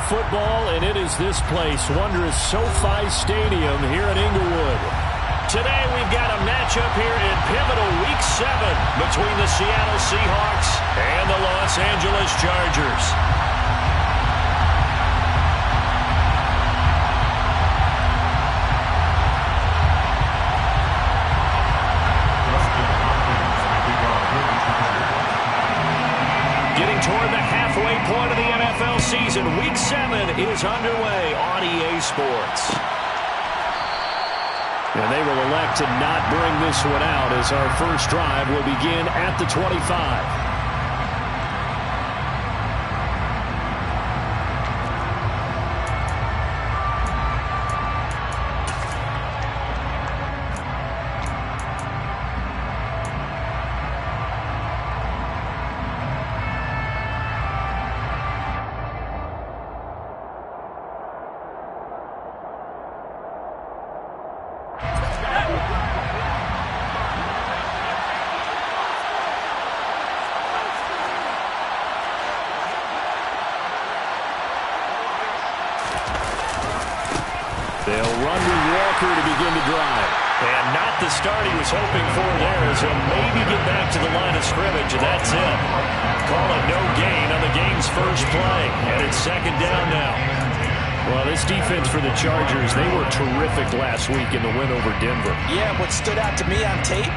football, and it is this place, wondrous SoFi Stadium here in Inglewood. Today we've got a matchup here in pivotal Week 7 between the Seattle Seahawks and the Los Angeles Chargers. Getting toward the halfway point of the NFL season, Week 7 is underway on EA Sports. And they will elect to not bring this one out as our first drive will begin at the 25. They'll run with Walker to begin the drive. And not the start he was hoping for there, as he'll maybe get back to the line of scrimmage, and that's it. Call it no gain on the game's first play, and it's second down now. Well, this defense for the Chargers, they were terrific last week in the win over Denver. Yeah, what stood out to me on tape,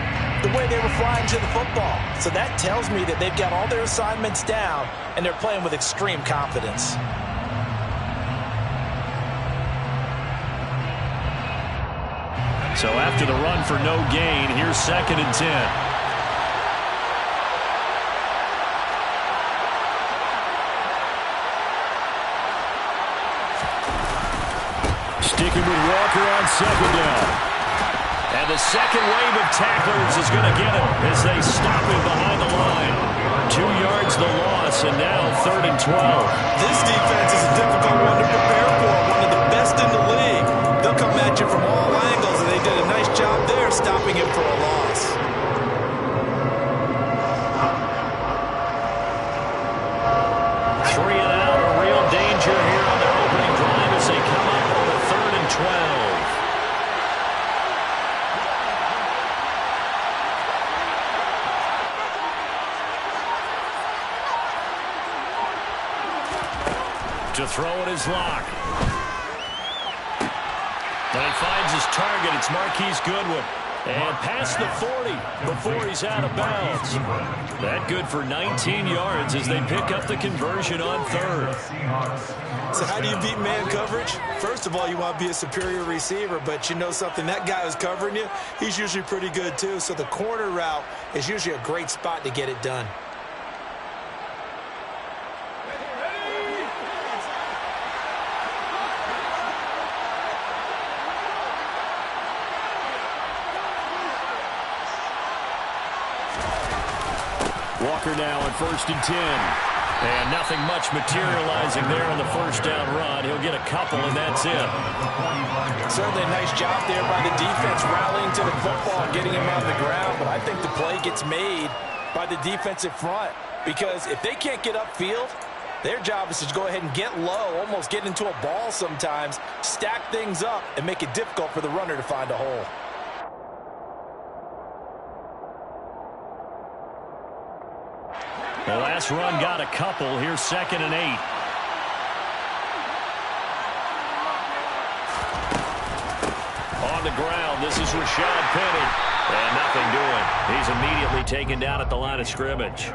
the way they were flying to the football. So that tells me that they've got all their assignments down, and they're playing with extreme confidence. So after the run for no gain, here's 2nd and 10. Sticking with Walker on 2nd down. And the second wave of tacklers is going to get him as they stop him behind the line. 2 yards the loss, and now 3rd and 12. This defense is a difficult one to prepare for, one of the best in the league. They'll come at you from all angles, and they did a nice job there stopping him for a loss. Three and out, a real danger here on their opening drive as they come up on the 3rd and 12. To throw it is Locke. And he finds his target. It's Marquise Goodwin. And past the 40 before he's out of bounds. That good for 19 yards as they pick up the conversion on 3rd. So how do you beat man coverage? First of all, you want to be a superior receiver, but you know something, that guy who's covering you, he's usually pretty good too. So the corner route is usually a great spot to get it done. Walker now on 1st and 10. And nothing much materializing there on the first down run. He'll get a couple, and that's it. Certainly a nice job there by the defense rallying to the football, getting him on the ground. But I think the play gets made by the defensive front, because if they can't get upfield, their job is to go ahead and get low, almost get into a ball sometimes, stack things up, and make it difficult for the runner to find a hole. The last run got a couple. Here's 2nd and 8. On the ground, this is Rashad Penny. And nothing doing. He's immediately taken down at the line of scrimmage.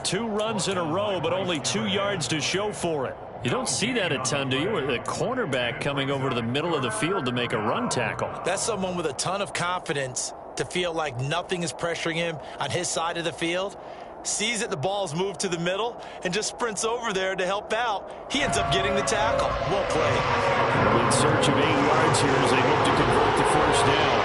2 runs in a row, but only 2 yards to show for it. You don't see that a ton, do you? The cornerback coming over to the middle of the field to make a run tackle. That's someone with a ton of confidence to feel like nothing is pressuring him on his side of the field. Sees that the ball's moved to the middle and just sprints over there to help out. He ends up getting the tackle. Well played. In search of 8 yards here as they look to convert the first down.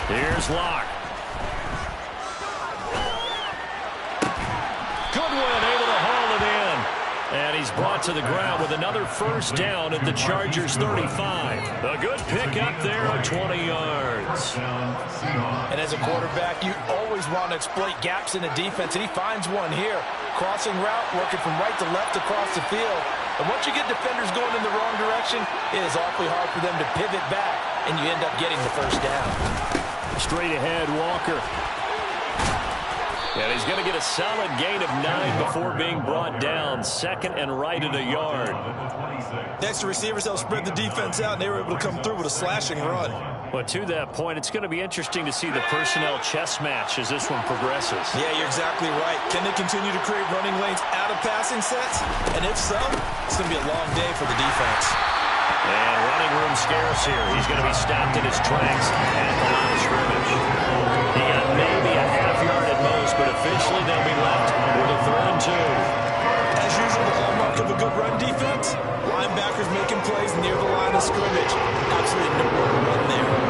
Here's Locke. Goodwin able to haul it in. And he's brought to the ground with another first down at the Chargers' 35. A good pickup there of 20 yards. And as a quarterback, you always want to exploit gaps in the defense, and he finds one here. Crossing route, working from right to left across the field. And once you get defenders going in the wrong direction, it is awfully hard for them to pivot back, and you end up getting the first down. Straight ahead, Walker. And he's going to get a solid gain of 9 before being brought down. Second and right at a yard. Next to receivers, they'll spread the defense out, and they were able to come through with a slashing run. But to that point, it's going to be interesting to see the personnel chess match as this one progresses. Yeah, you're exactly right. Can they continue to create running lanes out of passing sets? And if so, it's going to be a long day for the defense. And running room scarce here. He's going to be stopped in his tracks at the line of scrimmage. He got maybe a half yard at most, but officially they'll be left with a 3rd and 2. As usual, the hallmark of a good run defense, linebackers making plays near the line of scrimmage. Absolutely nowhere to run there.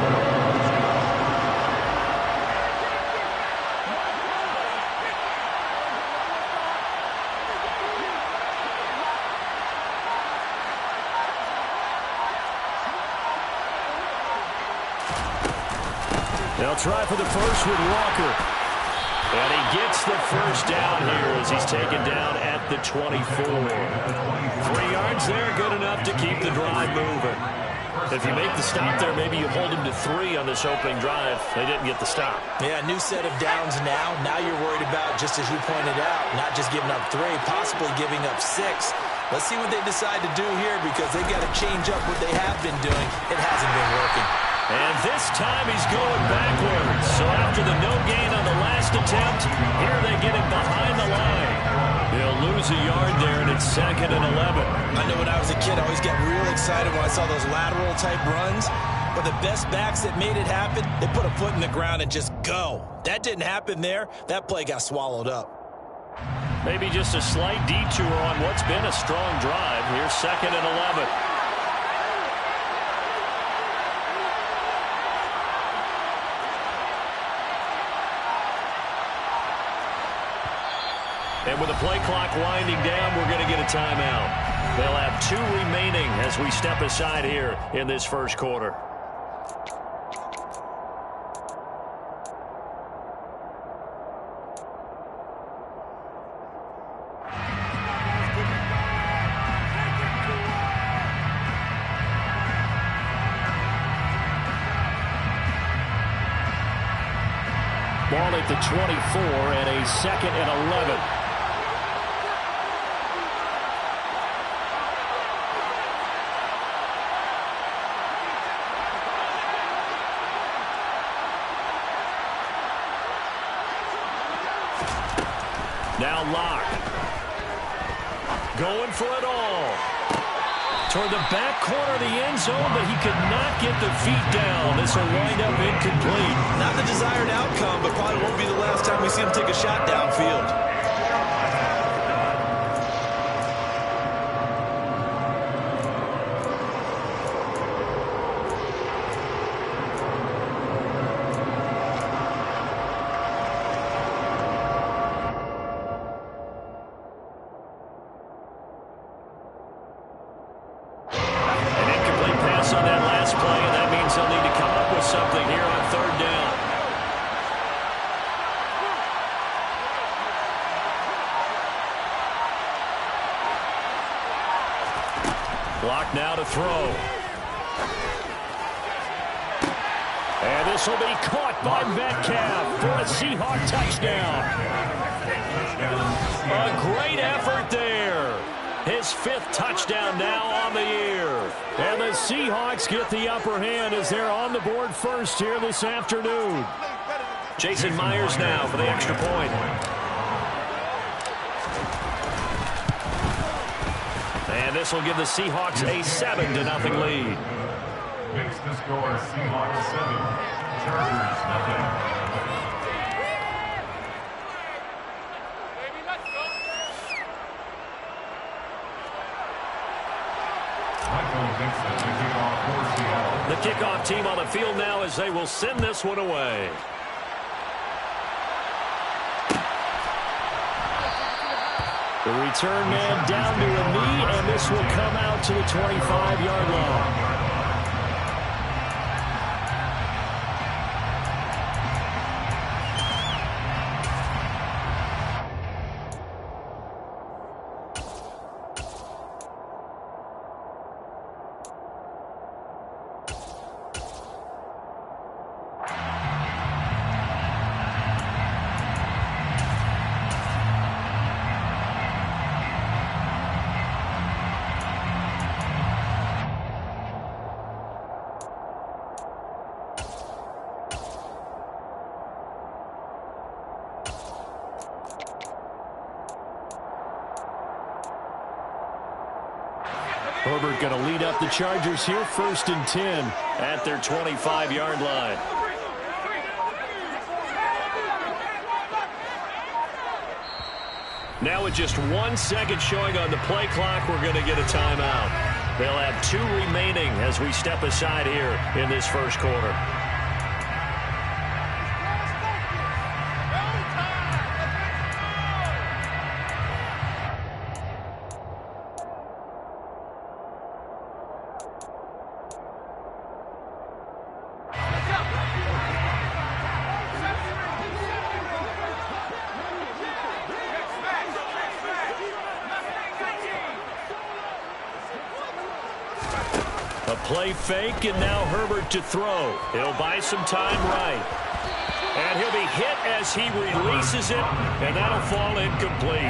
They'll try for the first with Walker. And he gets the first down here as he's taken down at the 24. 3 yards there, good enough to keep the drive moving. If you make the stop there, maybe you hold him to 3 on this opening drive. They didn't get the stop. Yeah, new set of downs now. Now you're worried about, just as you pointed out, not just giving up 3, possibly giving up 6. Let's see what they decide to do here, because they've got to change up what they have been doing. It hasn't been working. And this time he's going backwards. So after the no gain on the last attempt, here they get him behind the line. They'll lose a yard there, and it's 2nd and 11. I know when I was a kid, I always got real excited when I saw those lateral-type runs. But the best backs that made it happen, they put a foot in the ground and just go. That didn't happen there. That play got swallowed up. Maybe just a slight detour on what's been a strong drive. Here's 2nd and 11. And with the play clock winding down, we're going to get a timeout. They'll have 2 remaining as we step aside here in this first quarter. Ball at the 24 and a 2nd and 11. Now Locke. Going for it all. Toward the back corner of the end zone, but he could not get the feet down. This will wind up incomplete. Not the desired outcome, but probably won't be the last time we see him take a shot downfield. Block now to throw. And this will be caught by Metcalf for a Seahawk touchdown. A great effort there. His 5th touchdown now on the year. And the Seahawks get the upper hand as they're on the board first here this afternoon. Jason Myers now for the extra point. And this will give the Seahawks a 7-0 lead. Makes the score Seahawks 7, Chargers 0. The kickoff team on the field now as they will send this one away. The return man down to a knee, and this will come out to the 25-yard line. Herbert going to lead up the Chargers here, 1st and 10 at their 25-yard line. Now with just 1 second showing on the play clock, we're going to get a timeout. They'll have 2 remaining as we step aside here in this first quarter. A play fake, and now Herbert to throw. He'll buy some time right. And he'll be hit as he releases it, and that'll fall incomplete.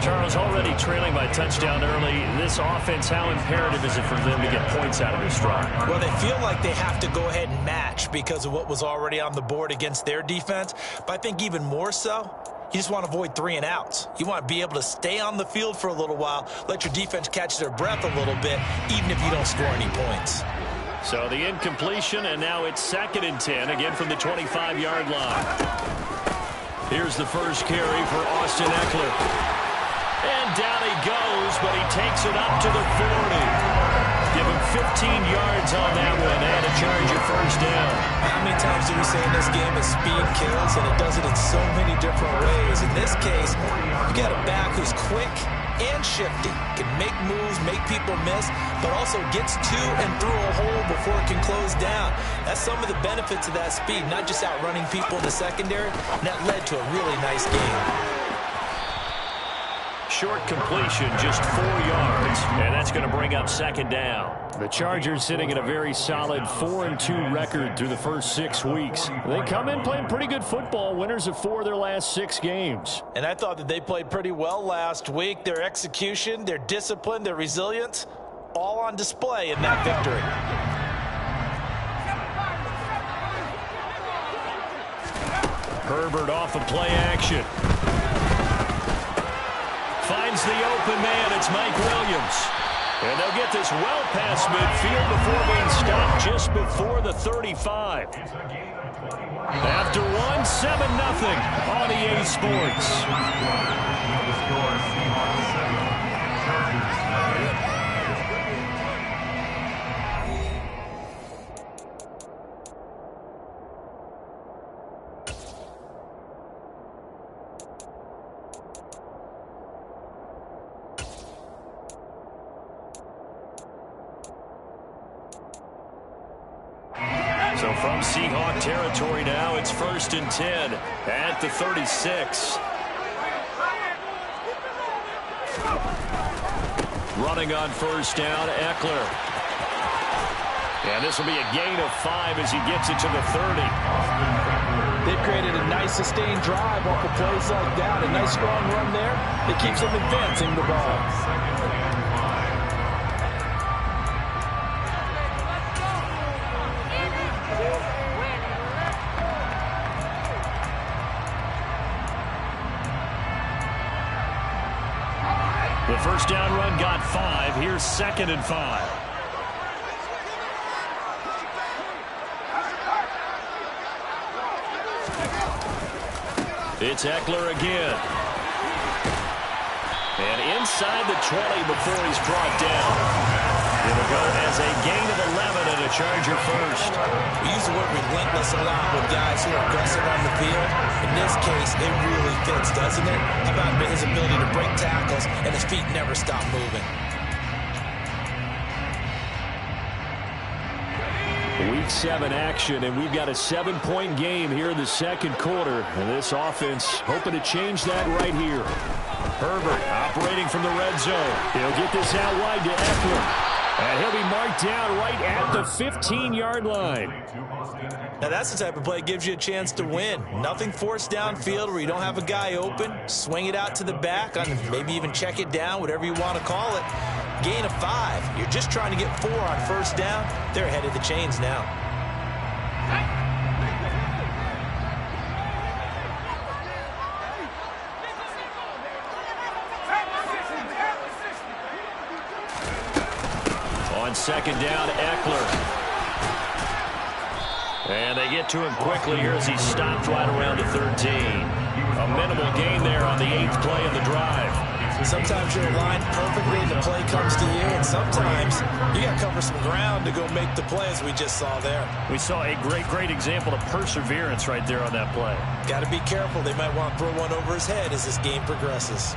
Charles, already trailing by touchdown early. This offense, how imperative is it for them to get points out of this drive? Well, they feel like they have to go ahead and match because of what was already on the board against their defense. But I think even more so, you just want to avoid 3 and outs. You want to be able to stay on the field for a little while, let your defense catch their breath a little bit, even if you don't score any points. So the incompletion, and now it's 2nd and 10, again from the 25-yard line. Here's the first carry for Austin Eckler. And down he goes, but he takes it up to the 40. Give him 15 yards on that one, and a Charger first down. How many times do we say in this game that speed kills, and it does it in so many different ways? In this case, you got a back who's quick and shifty, can make moves, make people miss, but also gets to and through a hole before it can close down. That's some of the benefits of that speed, not just outrunning people in the secondary, and that led to a really nice game. Short completion, just 4 yards, and that's going to bring up 2nd down. The Chargers sitting at a very solid 4-2 record through the first 6 weeks. They come in playing pretty good football, winners of 4 of their last 6 games. And I thought that they played pretty well last week. Their execution, their discipline, their resilience, all on display in that victory. Herbert off of play action. Finds the open man. It's Mike Williams. And they'll get this well past midfield before being stopped just before the 35. After 1, 7-0 on EA Sports. So from Seahawk territory now, it's 1st and 10 at the 36. Running on first down, Eckler. And this will be a gain of 5 as he gets it to the 30. They've created a nice sustained drive off of plays like that. A nice strong run there that keeps them advancing the ball. The first down run got 5. Here's 2nd and 5. It's Eckler again. And inside the 20 before he's brought down. It'll go as a gain of 11 and a Charger first. We use the word relentless a lot with guys who are aggressive on the field. In this case, it really fits, doesn't it? How about his ability to break tackles and his feet never stop moving? Week 7 action, and we've got a 7-point game here in the second quarter. And this offense hoping to change that right here. Herbert operating from the red zone. He'll get this out wide to Eckler. And he'll be marked down right at the 15-yard line. Now that's the type of play that gives you a chance to win. Nothing forced downfield where you don't have a guy open. Swing it out to the back, maybe even check it down, whatever you want to call it. Gain of 5. You're just trying to get 4 on first down. They're ahead of the chains now. On second down, Eckler. And they get to him quickly here as he stopped right around the 13. A minimal gain there on the 8th play of the drive. Sometimes you're aligned perfectly and the play comes to you, and sometimes you got to cover some ground to go make the play, as we just saw there. We saw a great example of perseverance right there on that play. Got to be careful. They might want to throw one over his head as this game progresses.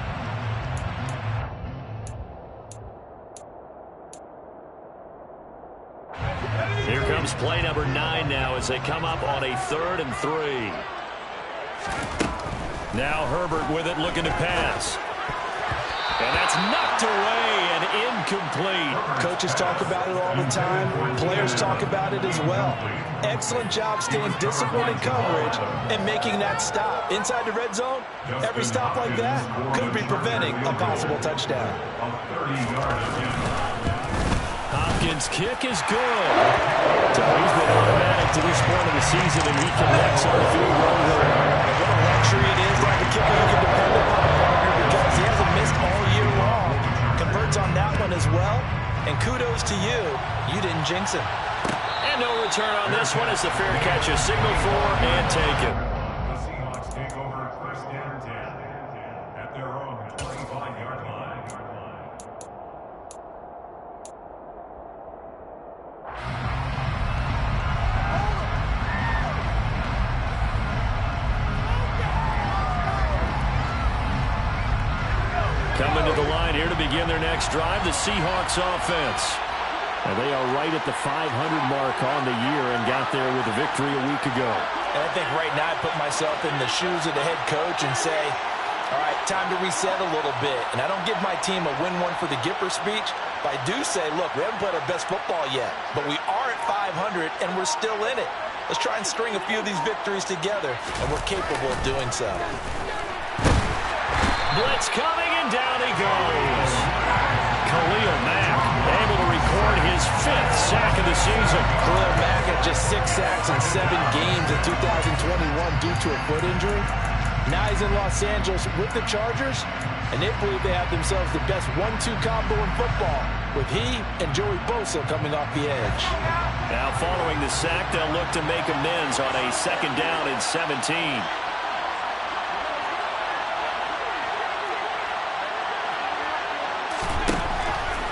Here comes play number 9 now as they come up on a 3rd and 3. Now Herbert with it, looking to pass. And that's knocked away and incomplete. Coaches talk about it all the time. Players talk about it as well. Excellent job staying disciplined in coverage and making that stop. Inside the red zone, every stop like that could be preventing a possible touchdown. Hopkins' kick is good. So he's been automatic to this point of the season, and he connects on the field goal. And what a luxury it is to have a kicker you can depend upon, partner, because he hasn't missed all year long. Converts on that one as well. And kudos to you. You didn't jinx him. And no return on this one as the fair catch is signaled for and taken. The Seahawks take over first down 10 at their own 25-yard line. Coming to the line here to begin their next drive, the Seahawks offense. And they are right at the 500 mark on the year and got there with a victory a week ago. And I think right now I put myself in the shoes of the head coach and say, all right, time to reset a little bit. And I don't give my team a win one for the Gipper speech, but I do say, look, we haven't played our best football yet, but we are at 500 and we're still in it. Let's try and string a few of these victories together, and we're capable of doing so. Blitz coming, and down he goes. Khalil Mack able to record his 5th sack of the season. Khalil Mack had just 6 sacks in 7 games in 2021 due to a foot injury. Now he's in Los Angeles with the Chargers, and they believe they have themselves the best 1-2 combo in football, with he and Joey Bosa coming off the edge. Now following the sack, they'll look to make amends on a 2nd down and 17.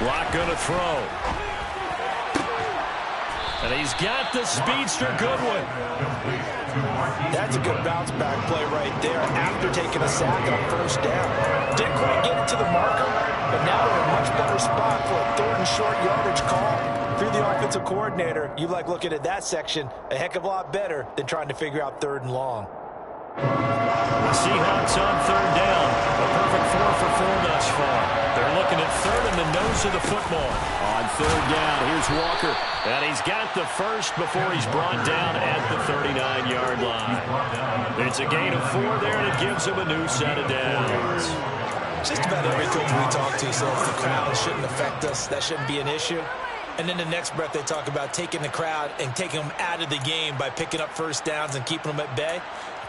Lock gonna throw. And he's got the speedster Goodwin. That's a good bounce-back play right there after taking a sack on first down. Didn't quite get it to the marker, but now they're in a much better spot for a 3rd and short yardage call. Through the offensive coordinator, you like looking at that section a heck of a lot better than trying to figure out 3rd and long. The Seahawks on 3rd down. A perfect 4 for 4 thus far. They're looking at 3rd in the nose of the football. On 3rd down, here's Walker. And he's got the first before he's brought down at the 39-yard line. It's a gain of 4 there, and it gives him a new set of downs. Just about every coach we talk to says the crowd shouldn't affect us. That shouldn't be an issue. And then the next breath they talk about taking the crowd and taking them out of the game by picking up first downs and keeping them at bay.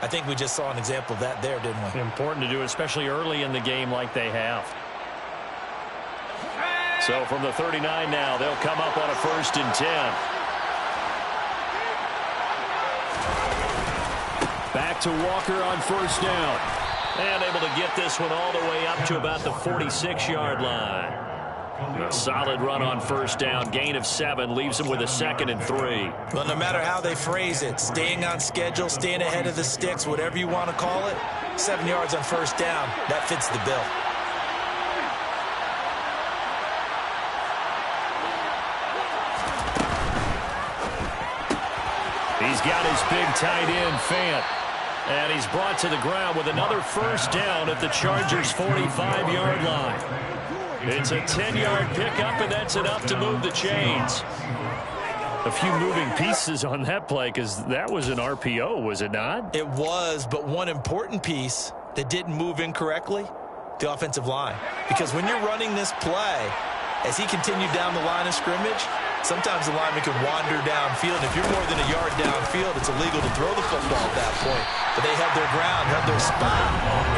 I think we just saw an example of that there, didn't we? Important to do, especially early in the game like they have. So from the 39 now, they'll come up on a 1st and 10. Back to Walker on 1st down. And able to get this one all the way up to about the 46-yard line. A solid run on first down. Gain of 7 leaves him with a 2nd and 3. Well, no matter how they phrase it, staying on schedule, staying ahead of the sticks, whatever you want to call it, 7 yards on first down, that fits the bill. He's got his big tight end, Fant. And he's brought to the ground with another first down at the Chargers' 45-yard line. It's a 10-yard pickup, and that's enough to move the chains. A few moving pieces on that play because that was an RPO, was it not? It was, but one important piece that didn't move incorrectly, the offensive line. Because when you're running this play, as he continued down the line of scrimmage, sometimes the lineman can wander downfield. If you're more than a yard downfield, it's illegal to throw the football at that point. But they held their ground, held their spot,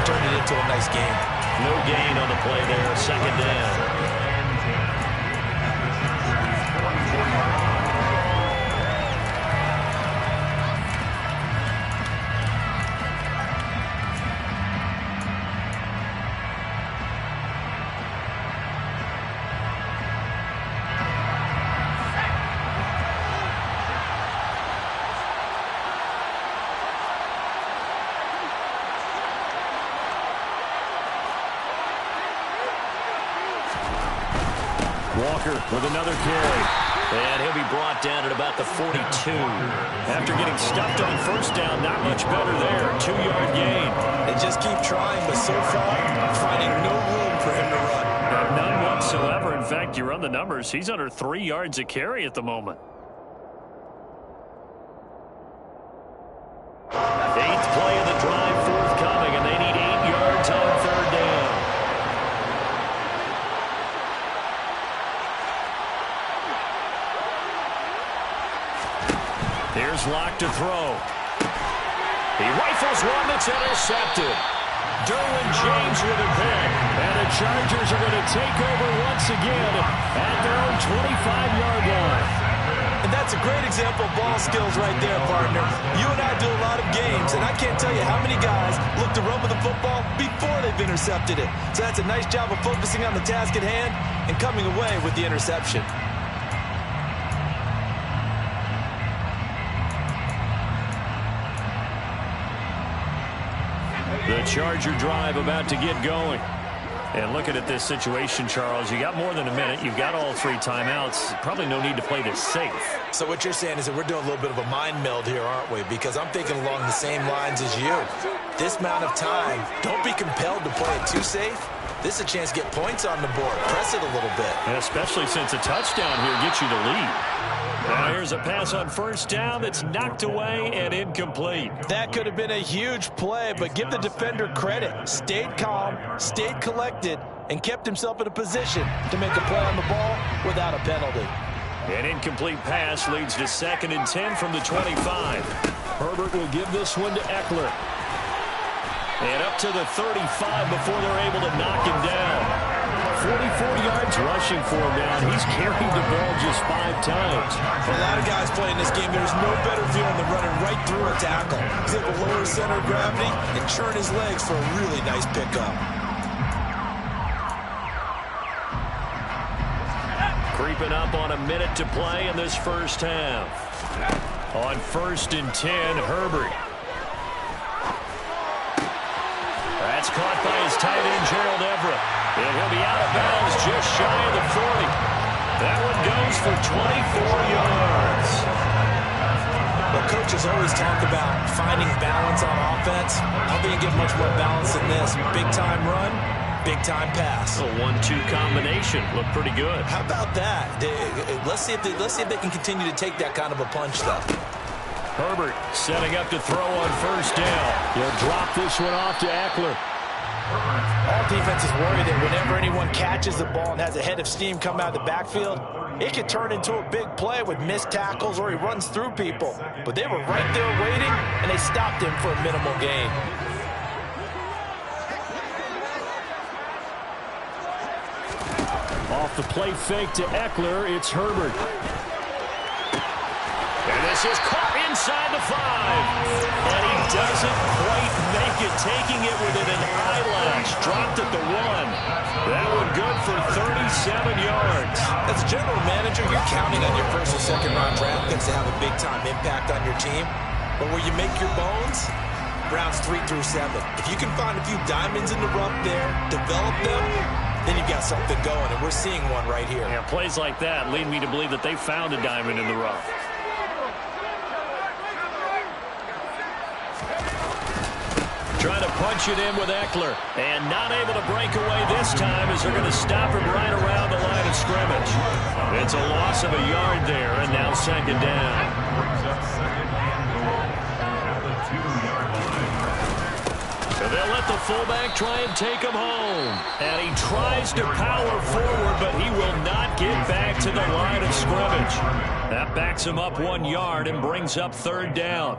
turned it into a nice game. No gain on the play there, 2nd down. Walker with another carry. And he'll be brought down at about the 42. After getting stuffed on first down, not much better there. 2-yard gain. They just keep trying, but so far, finding no room for him to run. None whatsoever. In fact, you run the numbers. He's under 3 yards a carry at the moment. 8th play of the drive forthcoming, and they need 8 yards on 3rd down. Here's Locke to throw. He rifles one that's intercepted. Derwin James with a pick. And the Chargers are going to take over once again at their own 25-yard line. And that's a great example of ball skills right there, partner. You and I do a lot of games, and I can't tell you how many guys look to run with the football before they've intercepted it. So that's a nice job of focusing on the task at hand and coming away with the interception. The Charger drive about to get going. And looking at this situation, Charles, you got more than a minute. You've got all 3 timeouts. Probably no need to play this safe. So what you're saying is that we're doing a little bit of a mind meld here, aren't we? Because I'm thinking along the same lines as you. This amount of time, don't be compelled to play it too safe. This is a chance to get points on the board. Press it a little bit. And especially since a touchdown here gets you the lead. Now here's a pass on first down that's knocked away and incomplete. That could have been a huge play, but give the defender credit. Stayed calm, stayed collected, and kept himself in a position to make a play on the ball without a penalty. An incomplete pass leads to 2nd and 10 from the 25. Herbert will give this one to Eckler. And up to the 35 before they're able to knock him down. 44 yards rushing for him now. He's carried the ball just 5 times. For a lot of guys playing this game, there's no better feeling than running right through a tackle. He's able to lower his center of gravity and churn his legs for a really nice pickup. Creeping up on a minute to play in this first half. On 1st and 10, Herbert. That's caught by his tight end, Gerald Everett. And he'll be out of bounds just shy of the 40. That one goes for 24 yards. Well, coaches always talk about finding balance on offense. I don't think you get much more balance than this. Big-time run, big-time pass. A 1-2 combination. Looked pretty good. How about that? Let's see if they can continue to take that kind of a punch, though. Herbert setting up to throw on first down. He'll drop this one off to Eckler. All defenses worry that whenever anyone catches the ball and has a head of steam come out of the backfield, it could turn into a big play with missed tackles or he runs through people. But they were right there waiting, and they stopped him for a minimal gain. Off the play fake to Eckler, it's Herbert. And this is caught inside the 5. And he doesn't quite make it taking it within an eyelash. Dropped at the 1. That one good for 37 yards. As a general manager, you're counting on your first and second round draft picks to have a big-time impact on your team. But where you make your bones, rounds 3 through 7. If you can find a few diamonds in the rough there, develop them, then you've got something going, and we're seeing one right here. Yeah, plays like that lead me to believe that they found a diamond in the rough. Trying to punch it in with Eckler, and not able to break away this time as they're going to stop him right around the line of scrimmage. It's a loss of a yard there, and now second down. So they'll let the fullback try and take him home. And he tries to power forward, but he will not get back to the line of scrimmage. That backs him up 1 yard and brings up third down.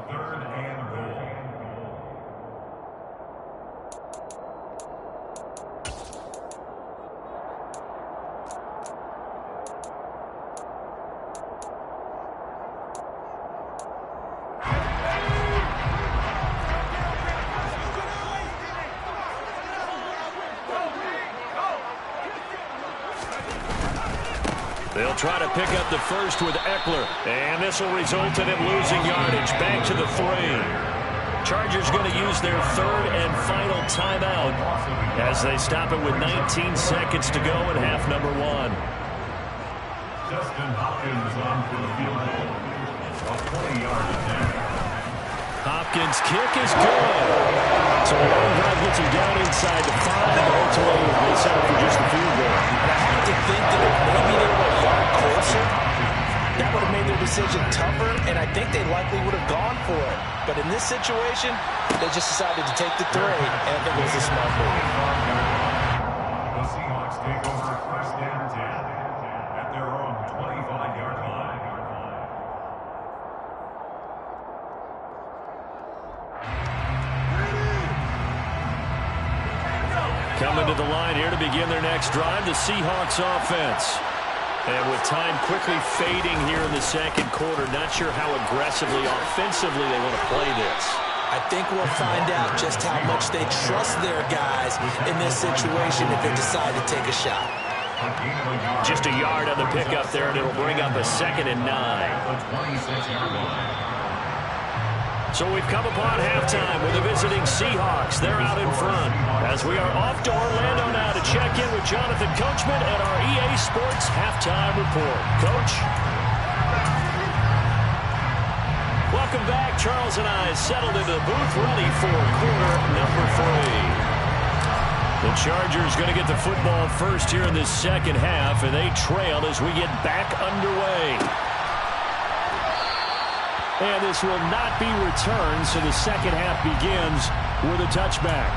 They'll try to pick up the first with Eckler, and this will result in him losing yardage. Back to the 3. Chargers going to use their third and final timeout as they stop it with 19 seconds to go in half number 1. Justin Hopkins on for the field goal. A 20-yard attempt. Hopkins' kick is good. So a long drive gets him down inside the 5, but ultimately they settle for just a field goal. And I have to think that if maybe they were a yard closer, that would have made their decision tougher, and I think they likely would have gone for it. But in this situation, they just decided to take the 3, and I think it was a smart move. The Seahawks take over first and 10 at their own 25-yard line. Coming to the line here to begin their next drive, the Seahawks offense. And with time quickly fading here in the second quarter, not sure how aggressively, offensively they want to play this. I think we'll find out just how much they trust their guys in this situation if they decide to take a shot. Just a yard on the pickup there, and it'll bring up a 2nd and 9. So we've come upon halftime with the visiting Seahawks. They're out in front as we are off to Orlando now to check in with Jonathan Coachman at our EA Sports Halftime Report. Coach? Welcome back. Charles and I settled into the booth ready for quarter number 3. The Chargers going to get the football first here in this second half, and they trail as we get back underway. And this will not be returned, so the second half begins with a touchback.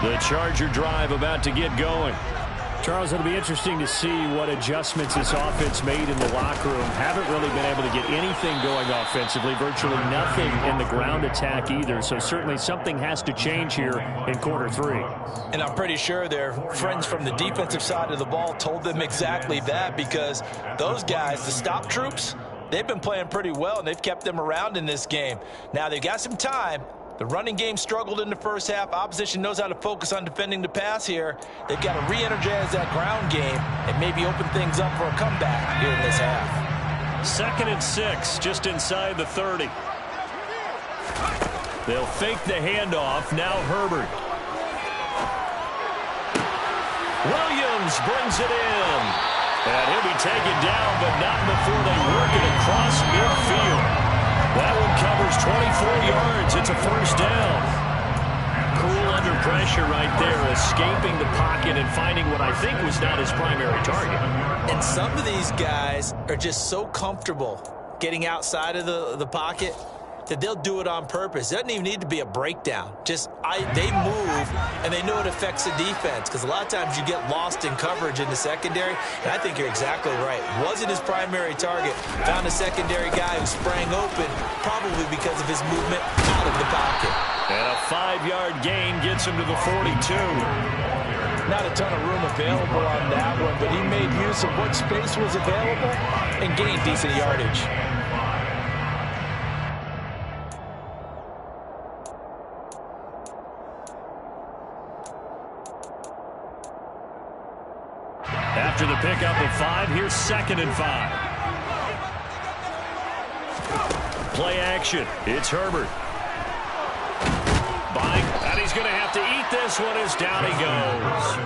The Charger drive about to get going. Charles, it'll be interesting to see what adjustments this offense made in the locker room. Haven't really been able to get anything going offensively, virtually nothing in the ground attack either. So certainly something has to change here in quarter 3. And I'm pretty sure their friends from the defensive side of the ball told them exactly that, because those guys, the stop troops, they've been playing pretty well, and they've kept them around in this game. Now they've got some time. The running game struggled in the first half. Opposition knows how to focus on defending the pass here. They've got to re-energize that ground game and maybe open things up for a comeback here in this half. 2nd and 6, just inside the 30. They'll fake the handoff. Now Herbert. Williams brings it in. And he'll be taken down, but not before they work it across midfield. That one covers 24 yards. It's a first down. Cool under pressure right there, escaping the pocket and finding what I think was not his primary target. And some of these guys are just so comfortable getting outside of the pocket that they'll do it on purpose. It doesn't even need to be a breakdown. They move, and they know it affects the defense, because a lot of times you get lost in coverage in the secondary, and I think you're exactly right. Wasn't his primary target. Found a secondary guy who sprang open, probably because of his movement out of the pocket. And a 5-yard gain gets him to the 42. Not a ton of room available on that one, but he made use of what space was available and gained decent yardage. After the pickup of 5, here's 2nd and 5. Play action. It's Herbert. And he's going to have to eat this one as down he goes.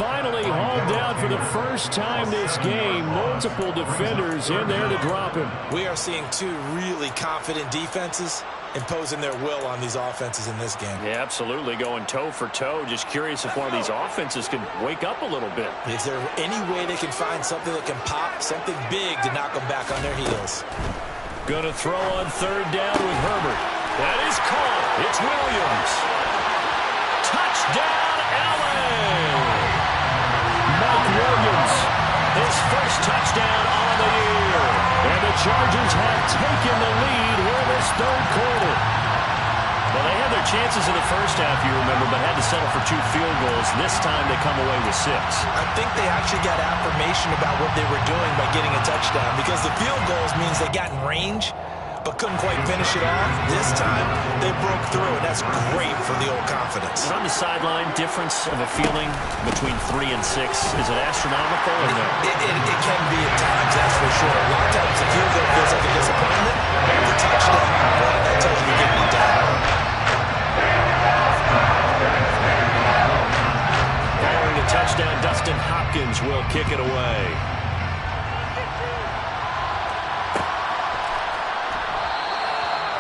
Finally hauled down for the first time this game. Multiple defenders in there to drop him. We are seeing two really confident defenses imposing their will on these offenses in this game. Yeah, absolutely, going toe for toe. Just curious if one of these offenses can wake up a little bit. Is there any way they can find something that can pop, something big to knock them back on their heels? Going to throw on 3rd down with Herbert. That is caught. It's Williams. Touchdown, LA! Mike Williams. His first touchdown on the year. And the Chargers have taken the lead here in this 3rd quarter. Well, they had their chances in the first half, you remember, but had to settle for 2 field goals. This time they come away with 6. I think they actually got affirmation about what they were doing by getting a touchdown, because the field goals means they got in range but couldn't quite finish it off. This time they broke through, and that's great for the old confidence. And on the sideline, difference of a feeling between 3 and 6, is it astronomical or no? It can be at times, that's for sure. A lot of times the field goal feels like a disappointment. The touchdown, well, that tells you you're getting it down. Following a touchdown, Dustin Hopkins will kick it away.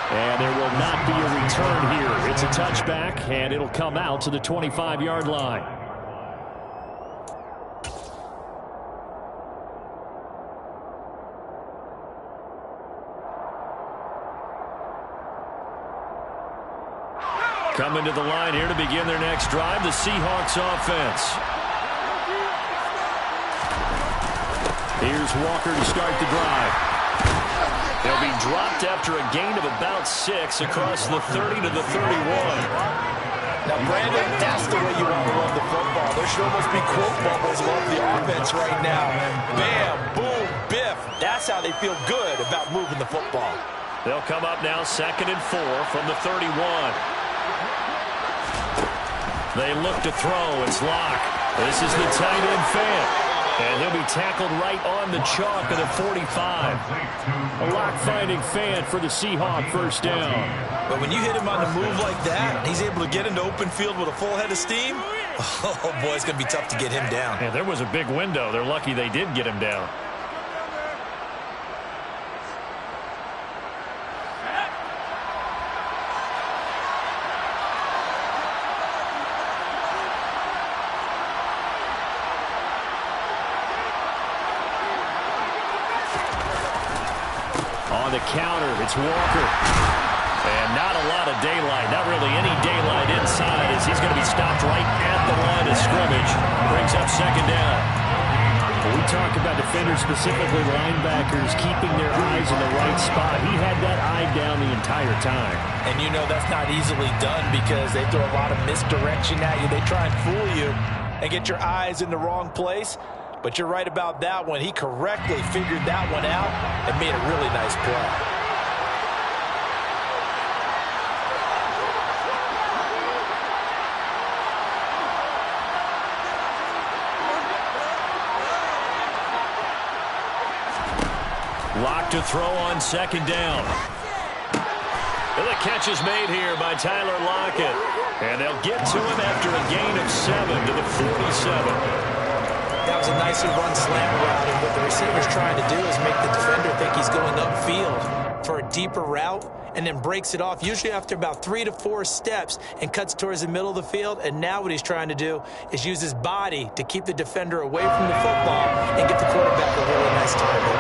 And there will not be a return here. It's a touchback, and it'll come out to the 25-yard line. Coming to the line here to begin their next drive, the Seahawks offense. Here's Walker to start the drive. They'll be dropped after a gain of about 6 across the 30 to the 31. Now, Brandon, that's the way you want to run the football. There should almost be quote bubbles off the offense right now. Bam, boom, biff. That's how they feel good about moving the football. They'll come up now 2nd and 4 from the 31. They look to throw. It's Locke. This is the tight end fan. And he'll be tackled right on the chalk of the 45. A lock-finding fan for the Seahawk first down. But when you hit him on the move like that, and he's able to get into open field with a full head of steam, oh, boy, it's going to be tough to get him down. Yeah, there was a big window. They're lucky they did get him down. On the counter, it's Walker. And not a lot of daylight, not really any daylight inside, as he's going to be stopped right at the line of scrimmage. Brings up 2nd down. When we talk about defenders, specifically linebackers, keeping their eyes in the right spot, he had that eye down the entire time. And you know that's not easily done because they throw a lot of misdirection at you. They try and fool you and get your eyes in the wrong place. But you're right about that one. He correctly figured that one out and made a really nice play. Lock to throw on 2nd down. And the catch is made here by Tyler Lockett. And they'll get to him after a gain of 7 to the 47. That was a nicely run slant route, and what the receiver's trying to do is make the defender think he's going upfield for a deeper route and then breaks it off, usually after about 3 to 4 steps, and cuts towards the middle of the field. And now what he's trying to do is use his body to keep the defender away from the football and get the quarterback a really nice tackle.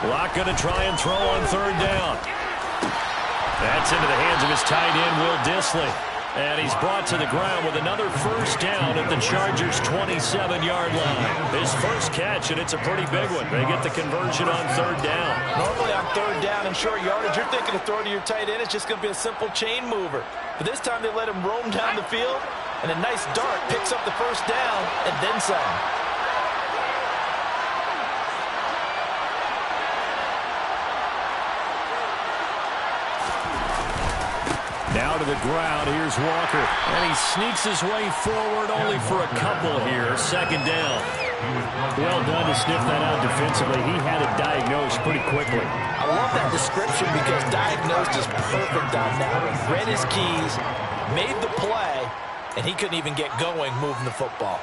Locke going to try and throw on 3rd down. That's into the hands of his tight end, Will Dissly. And he's brought to the ground with another first down at the Chargers' 27-yard line. His first catch, and it's a pretty big one. They get the conversion on third down. Normally on third down and short yardage, you're thinking of throwing to your tight end. It's just going to be a simple chain mover. But this time they let him roam down the field, and a nice dart picks up the first down and then some. Now to the ground, here's Walker. And he sneaks his way forward only for a couple here. Second down. Well done to sniff that out defensively. He had it diagnosed pretty quickly. I love that description because diagnosed is perfect on that one. Read his keys, made the play, and he couldn't even get going moving the football.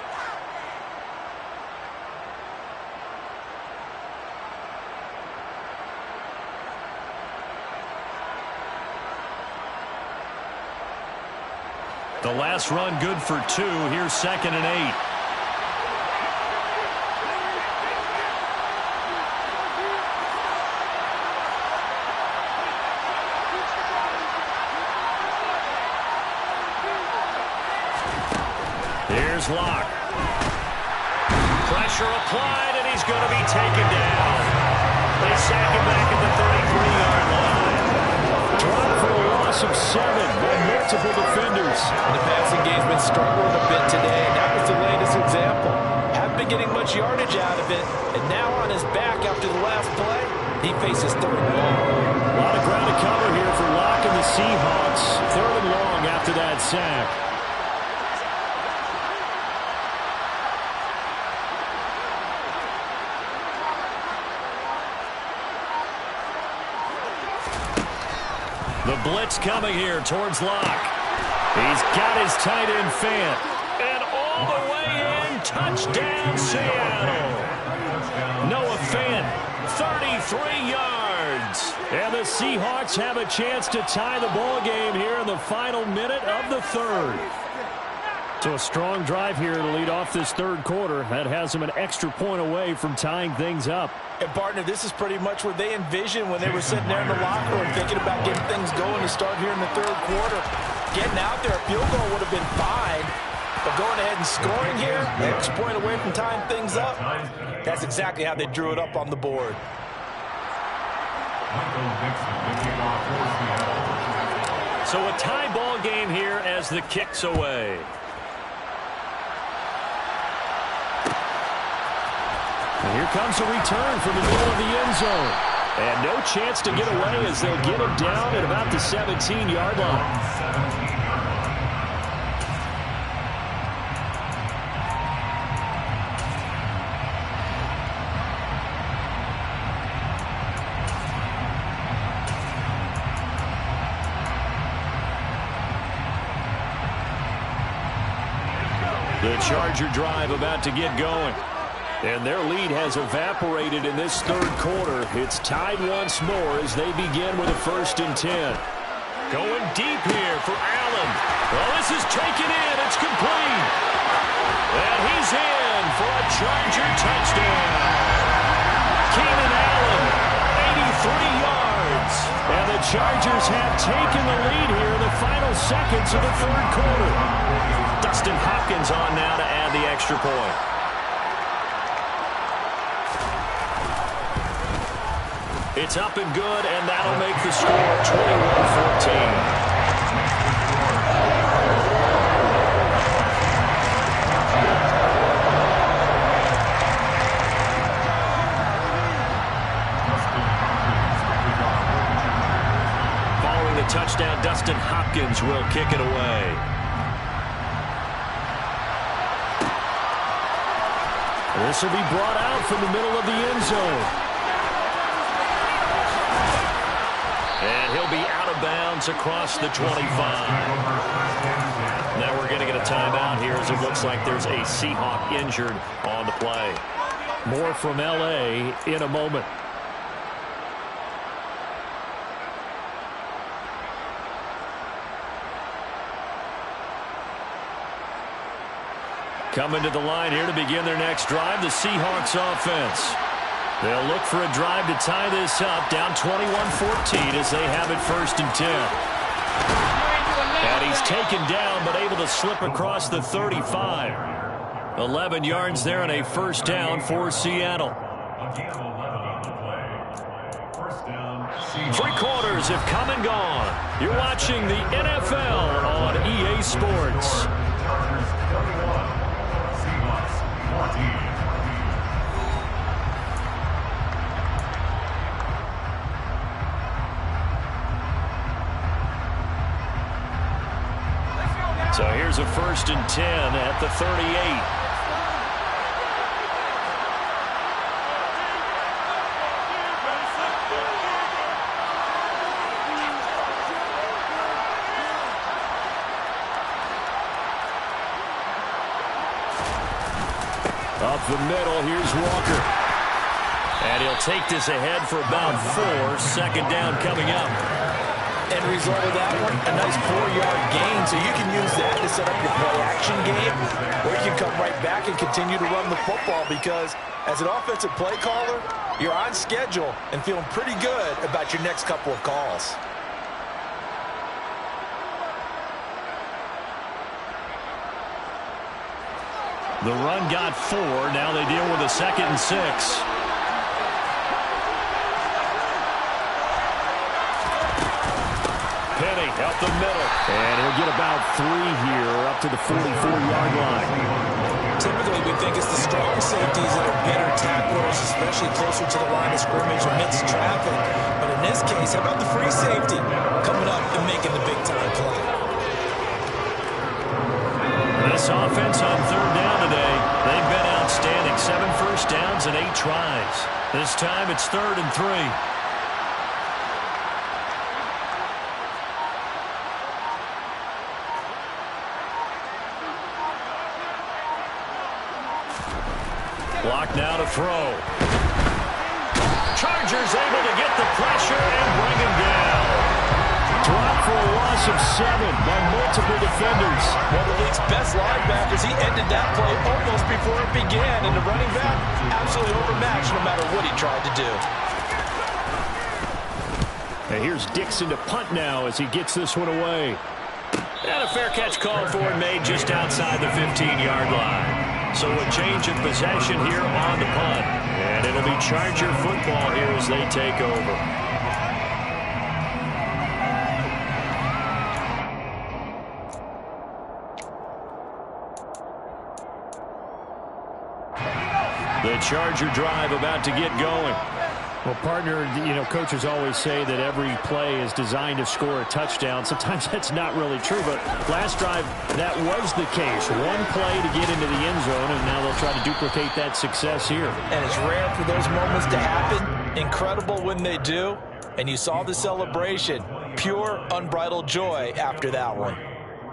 The last run good for 2. Here's 2nd and 8. Here's Locke. Pressure applied, and he's going to be taken down. They sack him back at the 33-yard line. Drop for a loss of 7 by multiple defenders. And the passing game's been struggling a bit today, and that was the latest example. Haven't been getting much yardage out of it, and now on his back after the last play, he faces third and long. A lot of ground to cover here for Locke and the Seahawks. Third and long after that sack. The blitz coming here towards Locke. He's got his tight end Fant. And all the way in, touchdown Seattle. Noah Fant, 33 yards. And the Seahawks have a chance to tie the ball game here in the final minute of the third. So a strong drive here to lead off this third quarter. That has them an extra point away from tying things up. And, partner, this is pretty much what they envisioned when they were sitting there in the locker room thinking about getting things going to start here in the third quarter. Getting out there, a field goal would have been fine. But going ahead and scoring here, an extra point away from tying things up, that's exactly how they drew it up on the board. So a tie ball game here as the kick's away. And here comes a return from the middle of the end zone. And no chance to get away as they'll get him down at about the 17-yard line. The Charger drive about to get going. And their lead has evaporated in this third quarter. It's tied once more as they begin with a 1st and 10. Going deep here for Allen. Well, this is taken in. It's complete. And he's in for a Charger touchdown. Keenan Allen, 83 yards. And the Chargers have taken the lead here in the final seconds of the third quarter. Dustin Hopkins on now to add the extra point. It's up and good, and that'll make the score 21-14. Following the touchdown, Dustin Hopkins will kick it away. This will be brought out from the middle of the end zone. And he'll be out of bounds across the 25. Now we're going to get a timeout here as it looks like there's a Seahawk injured on the play. More from L.A. in a moment. Coming to the line here to begin their next drive, the Seahawks offense. They'll look for a drive to tie this up, down 21-14 as they have it 1st and 10. And he's taken down, but able to slip across the 35. 11 yards there and a first down for Seattle. Again, 11 on the play. First down, Seahawks. 3 quarters have come and gone. You're watching the NFL on EA Sports. Chargers 31, Seahawks 14. So here's a 1st and 10 at the 38. Up the middle, here's Walker. And he'll take this ahead for about 4. Second down coming up. End result of that one, a nice 4-yard gain. So you can use that to set up your play-action game, or you can come right back and continue to run the football because as an offensive play caller, you're on schedule and feeling pretty good about your next couple of calls. The run got 4. Now they deal with a 2nd and 6. Penny up the middle. And he'll get about 3 here up to the 44-yard line. Typically, we think it's the strong safeties that are better tacklers, especially closer to the line of scrimmage amidst traffic. But in this case, how about the free safety coming up and making the big-time play? This offense on 3rd down today, they've been outstanding. 7 first downs and 8 tries. This time it's 3rd and 3. Block now to throw. Chargers able to get the pressure and bring him down. Dropped for a loss of 7 by multiple defenders. One of the league's best linebackers, he ended that play almost before it began. And the running back, absolutely overmatched no matter what he tried to do. And here's Dixon to punt now as he gets this one away. And a fair catch called for and made just outside the 15-yard line. So a change of possession here on the punt. And it'll be Charger football here as they take over. The Charger drive about to get going. Well, partner, coaches always say that every play is designed to score a touchdown. Sometimes that's not really true, but last drive, that was the case. One play to get into the end zone, and now they'll try to duplicate that success here. And it's rare for those moments to happen. Incredible when they do. And you saw the celebration. Pure, unbridled joy after that one.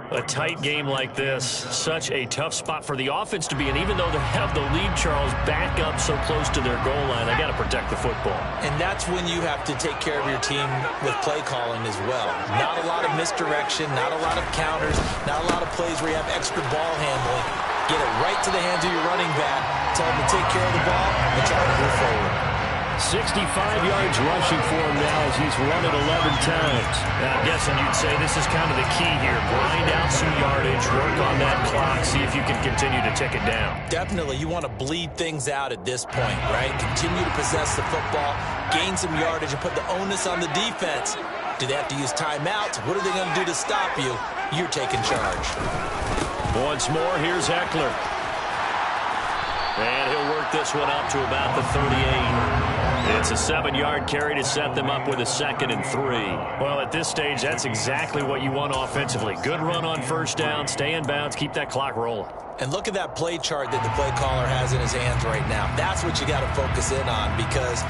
A tight game like this, such a tough spot for the offense to be in. Even though they have the lead, Charles, back up so close to their goal line, they got to protect the football. And that's when you have to take care of your team with play calling as well. Not a lot of misdirection, not a lot of counters, not a lot of plays where you have extra ball handling. Get it right to the hands of your running back, tell him to take care of the ball, and try to move forward. 65 yards rushing for him now as he's run it 11 times. And I'm guessing you'd say this is kind of the key here. Grind out some yardage, work on that clock, see if you can continue to tick it down. Definitely, you want to bleed things out at this point, right? Continue to possess the football, gain some yardage, and put the onus on the defense. Do they have to use timeouts? What are they going to do to stop you? You're taking charge. Once more, here's Eckler. And he'll work this one up to about the 38. It's a 7-yard carry to set them up with a 2nd and 3. Well, at this stage, that's exactly what you want offensively. Good run on first down, stay in bounds, keep that clock rolling. And look at that play chart that the play caller has in his hands right now. That's what you got to focus in on because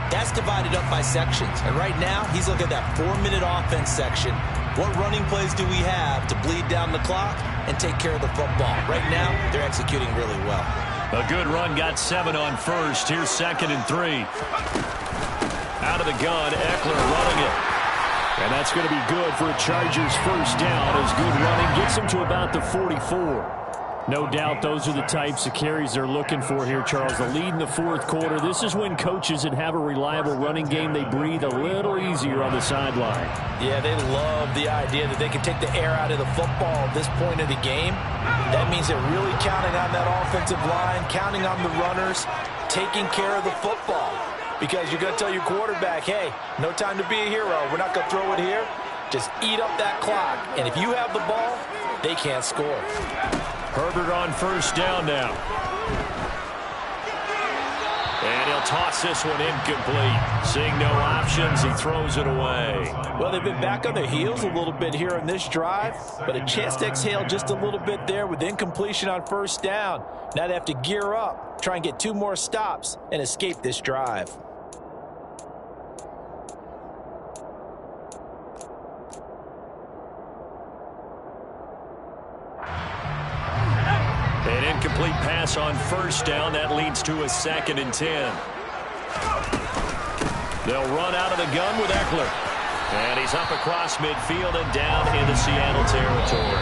that's divided up by sections. And right now, he's looking at that 4-minute offense section. What running plays do we have to bleed down the clock and take care of the football? Right now, they're executing really well. A good run, got 7 on first. Here's 2nd and 3. Out of the gun, Eckler running it. And that's going to be good for a Chargers first down as good running gets him to about the 44. No doubt those are the types of carries they're looking for here, Charles. The lead in the fourth quarter. This is when coaches that have a reliable running game, they breathe a little easier on the sideline. Yeah, they love the idea that they can take the air out of the football at this point of the game. That means they're really counting on that offensive line, counting on the runners, taking care of the football. Because you're going to tell your quarterback, hey, no time to be a hero. We're not going to throw it here. Just eat up that clock. And if you have the ball, they can't score. Herbert on first down now. And he'll toss this one incomplete. Seeing no options, he throws it away. Well, they've been back on their heels a little bit here in this drive, but a chance to exhale just a little bit there with incompletion on first down. Now they have to gear up, try and get 2 more stops, and escape this drive. An incomplete pass on first down. That leads to a 2nd and 10. They'll run out of the gun with Eckler. And he's up across midfield and down into Seattle territory.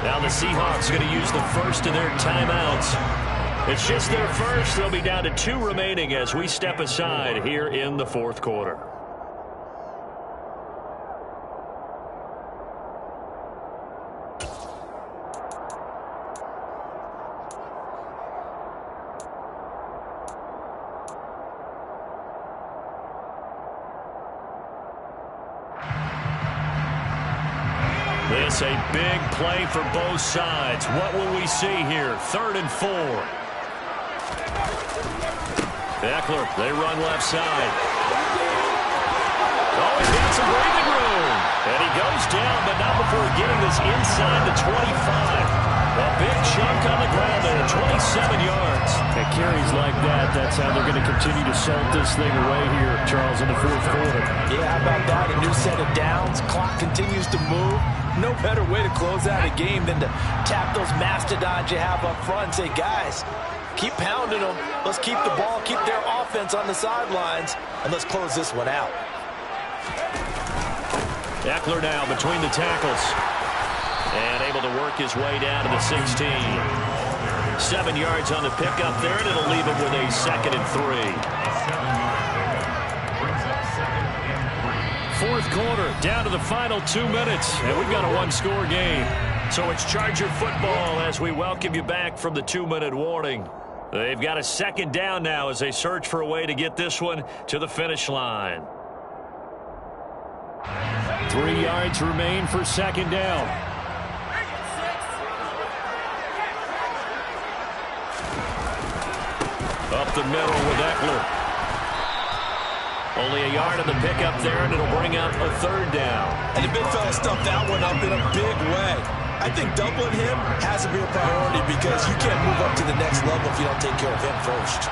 Now the Seahawks going to use the first of their timeouts. It's just their first. They'll be down to 2 remaining as we step aside here in the fourth quarter. This a big play for both sides. What will we see here? 3rd and 4. Eckler, they run left side. Oh, he's got some breathing room. And he goes down, but not before getting this inside the 25. A big chunk on the ground there, 27 yards. At carries like that, that's how they're going to continue to salt this thing away here, Charles, in the fourth quarter. Yeah, how about that? A new set of downs. Clock continues to move. No better way to close out a game than to tap those mastodons you have up front and say, guys, keep pounding them. Let's keep the ball, keep their offense on the sidelines, and let's close this one out. Eckler now between the tackles. And able to work his way down to the 16. 7 yards on the pickup there, and it'll leave him with a 2nd and 3. Fourth quarter, down to the final 2 minutes, and we've got a 1-score game. So it's Charger football as we welcome you back from the 2-minute warning. They've got a 2nd down now as they search for a way to get this one to the finish line. 3 yards remain for 2nd down. Up the middle with Eckler. Only a yard of the pickup there, and it'll bring up a 3rd down. And the big fella stuffed that one up in a big way. I think doubling him has to be a priority because you can't move up to the next level if you don't take care of him first.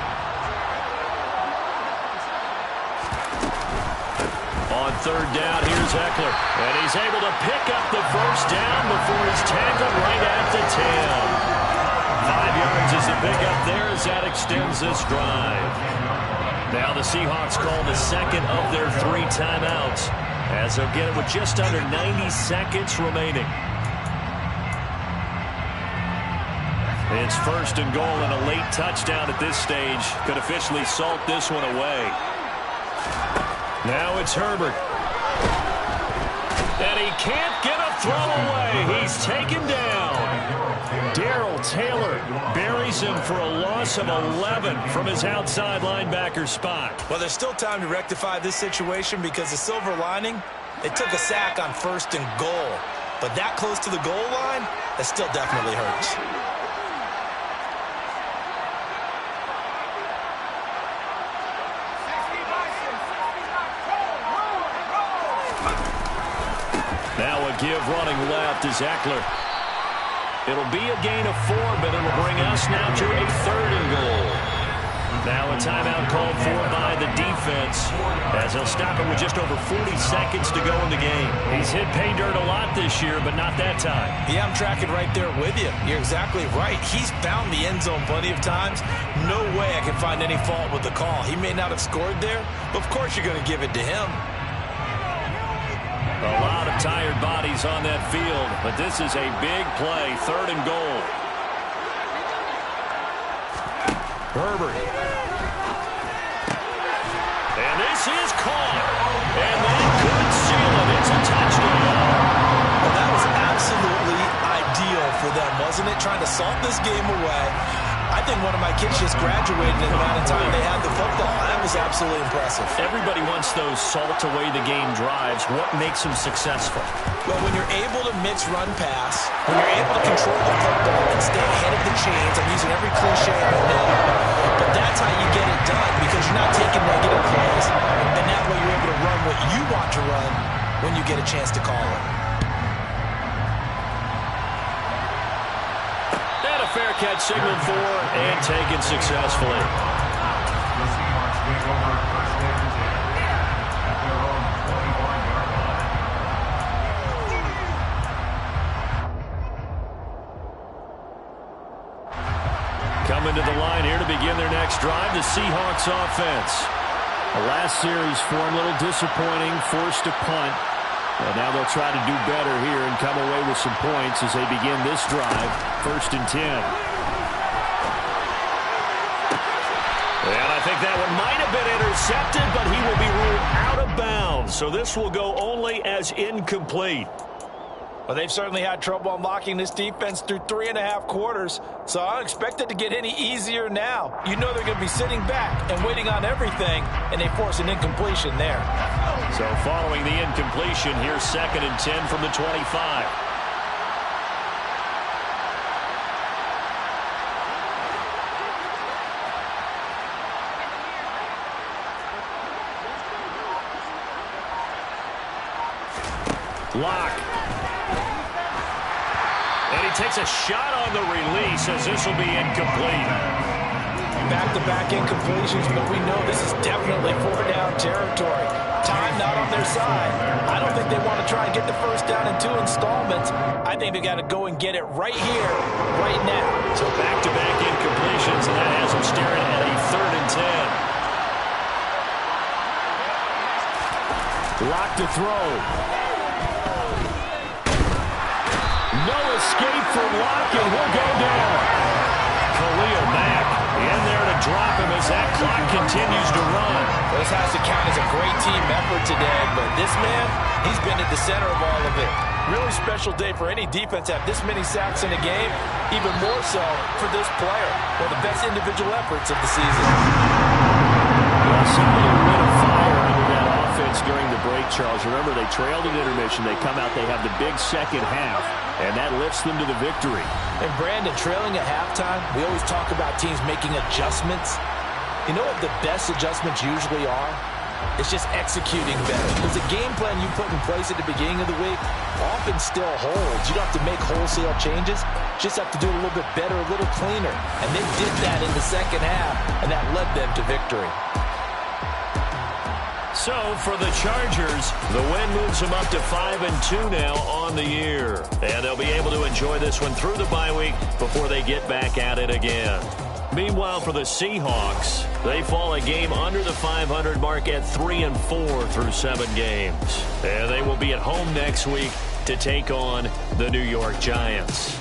On 3rd down, here's Eckler. And he's able to pick up the first down before he's tackled right at the 10. 5 yards is the pickup there as that extends this drive. Now the Seahawks call the 2nd of their 3 timeouts as they'll get it with just under 90 seconds remaining. It's 1st and goal, and a late touchdown at this stage could officially salt this one away. Now it's Herbert. And he can't get a throw away. He's taken down. Darrell Taylor buries him for a loss of 11 from his outside linebacker spot. Well, there's still time to rectify this situation because the silver lining, it took a sack on 1st and goal. But that close to the goal line, that still definitely hurts. Now a give running left is Eckler. It'll be a gain of 4, but it'll bring us now to a 3rd and goal. Now a timeout called for by the defense as they'll stop it with just over 40 seconds to go in the game. He's hit pay dirt a lot this year, but not that time. Yeah, I'm tracking right there with you. You're exactly right. He's found the end zone plenty of times. No way I can find any fault with the call. He may not have scored there, but of course you're going to give it to him. A lot of tired bodies on that field, but this is a big play, 3rd and goal. Herbert. And this is caught. And that could seal it. It's a touchdown. Well, that was absolutely ideal for them, wasn't it? Trying to salt this game away. I think one of my kids just graduated in the amount of time they had the football. That was absolutely impressive. Everybody wants those salt-away-the-game drives. What makes them successful? Well, when you're able to mix run pass, when you're able to control the football and stay ahead of the chains, I'm using every cliche I know, but that's how you get it done because you're not taking negative plays, and that way you're able to run what you want to run when you get a chance to call it. Fair catch signaled for and taken successfully. The Seahawks take over first and 10 at their own 21-yard line. Coming to the line here to begin their next drive, the Seahawks offense. The last series for them, a little disappointing, forced to punt. And now they'll try to do better here and come away with some points as they begin this drive, 1st and 10. And I think that one might have been intercepted, but he will be ruled out of bounds. So this will go only as incomplete. Well, they've certainly had trouble unlocking this defense through 3.5 quarters, so I don't expect it to get any easier now. You know they're going to be sitting back and waiting on everything, and they force an incompletion there. So following the incompletion, here's 2nd and 10 from the 25. Lock. And he takes a shot on the release as this will be incomplete. Back-to-back incompletions, but we know this is definitely 4-down territory. Time not on their side. I don't think they want to try and get the first down in 2 installments. I think they got to go and get it right here, right now. So back-to-back incompletions, and that has them staring at a 3rd and 10. Lock to throw. No escape for Lock, and will go down. Khalil Mack in there to drop him as that clock continues to run. This has to count as a great team effort today, but this man, he's been at the center of all of it. Really special day for any defense to have this many sacks in a game, even more so for this player. One of the best individual efforts of the season. Well, somebody lit a fire under that offense during the break, Charles. Remember, they trailed at intermission. They come out, they have the big second half, and that lifts them to the victory. And Brandon, trailing at halftime, we always talk about teams making adjustments. You know what the best adjustments usually are? It's just executing better. Because the game plan you put in place at the beginning of the week often still holds. You don't have to make wholesale changes. You just have to do it a little bit better, a little cleaner. And they did that in the second half, and that led them to victory. So for the Chargers, the win moves them up to 5-2 now on the year. And they'll be able to enjoy this one through the bye week before they get back at it again. Meanwhile, for the Seahawks, they fall a game under the 500 mark at 3-4 through 7 games. And they will be at home next week to take on the New York Giants.